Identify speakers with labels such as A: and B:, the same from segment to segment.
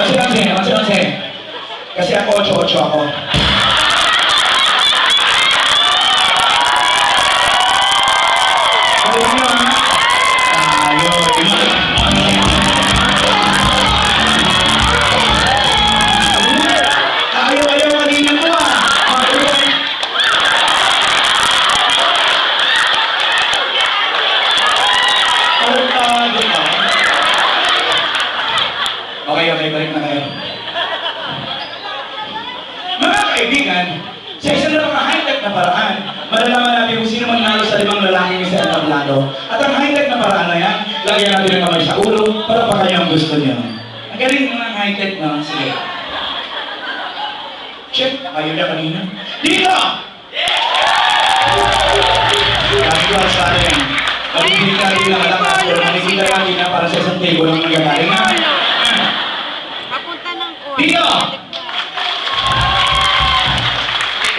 A: 11. Kasi ako, 8-8 ako. Alam nyo, ha? Tayo, ayaw, kanina mo, ha? Okay, balik na kayo. Mga kaibigan, sa isang napaka-high-tech na paraan, malalaman natin kung sino man nalo sa 5 lalaking isa at tablado. At ang high-tech na paraan na yan, lagyan natin ng kamay sa ulo para pa kayo ang gusto niyo. Ang galing ng high-tech na, sige. Check, ayaw niya kanina. Dito! Sabi ko sa atin, nakikita rin na malakas, pero nakikita natin na para sa isang table ang nagagaling na. Dito!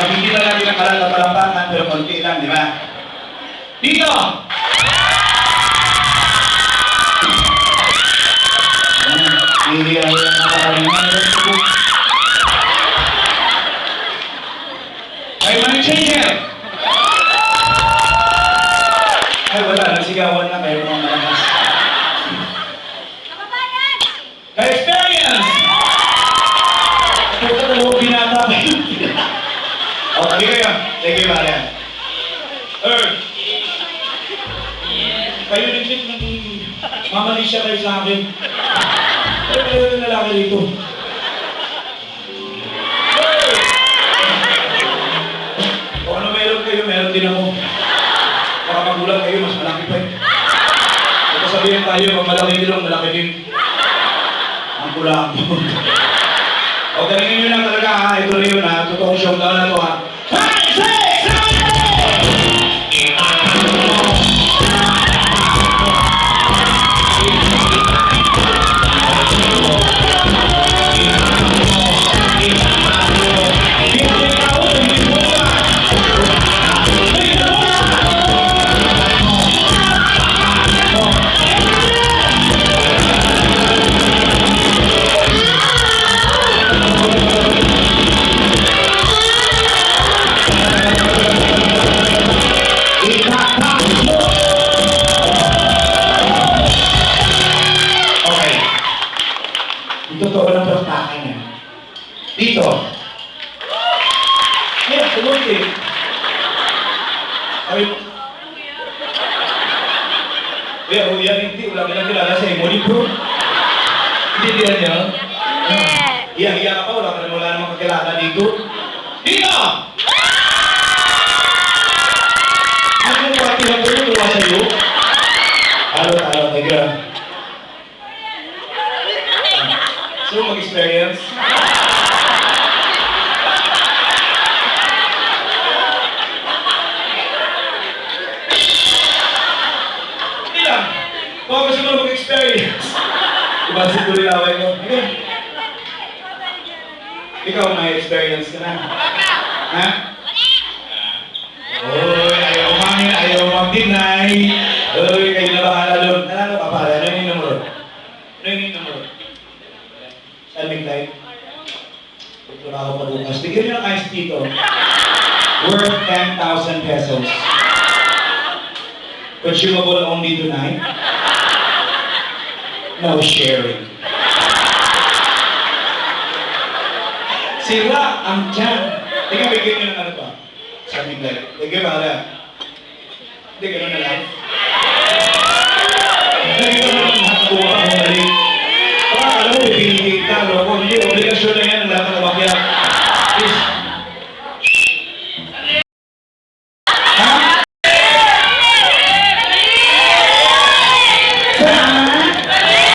A: Makikita natin ang kalat na palampakan, pero konti lang, di ba? Dito! Hindi ang nakakaliman. Ay, money changer! Ay, wala. Nagsigawan na kayo mga malakas. Ka-experience! Ito na mo binata pa yun. O, tagi kayo. Sige, Marian. Earth. Kayo nag-click ng mamali siya kayo sa akin. Kayo yung lalaki dito. O ano meron kayo, meron din ako. Baka magulang kayo, mas malaki pa yun. Ito sabihin tayo, pag malaki nilong, malaki din. Ang kulang po. O, galingin nyo lang talaga ha. Ito rin yun ha. Totoong showdown na to ha. 5, 6, 7, 8. Totoo lang pagtakan niya. Dito. Ayan, tumunti. Sabi mo. Kaya, yan hindi. Wala ka lang kilala sa Emily Pro. Hindi diyan niya. Iya ka pa. Wala namang kakilala dito. Dito! Ano yung pati-hati mo? Tuwa sa'yo? Talo, tiga. So, mag-experience. Hindi lang. Kung gusto mo mag-experience. Diba siguro laway ko? Okay. Ikaw may experience ka na. Ha? Uy, ayaw mangin, ayaw mag-deny. Uy, kayo na bahala doon. Ano ka pala? Ano yung numero? Ano yung numero? Selling light. Ito na ako pabukas. Bigyan nyo ng ice dito. Worth 10,000 pesos. Consumable only tonight. No sharing. Sira ang tiyan. Tingnan, bigyan nyo ng ano pa. Selling light. Bigyan ba ka? Hindi, gano'n na lang. Hindi, gano'n na lang. Nakakuha ka mo mali. Alam mo, bibigyan ka, loko. Hindi, obligasyon na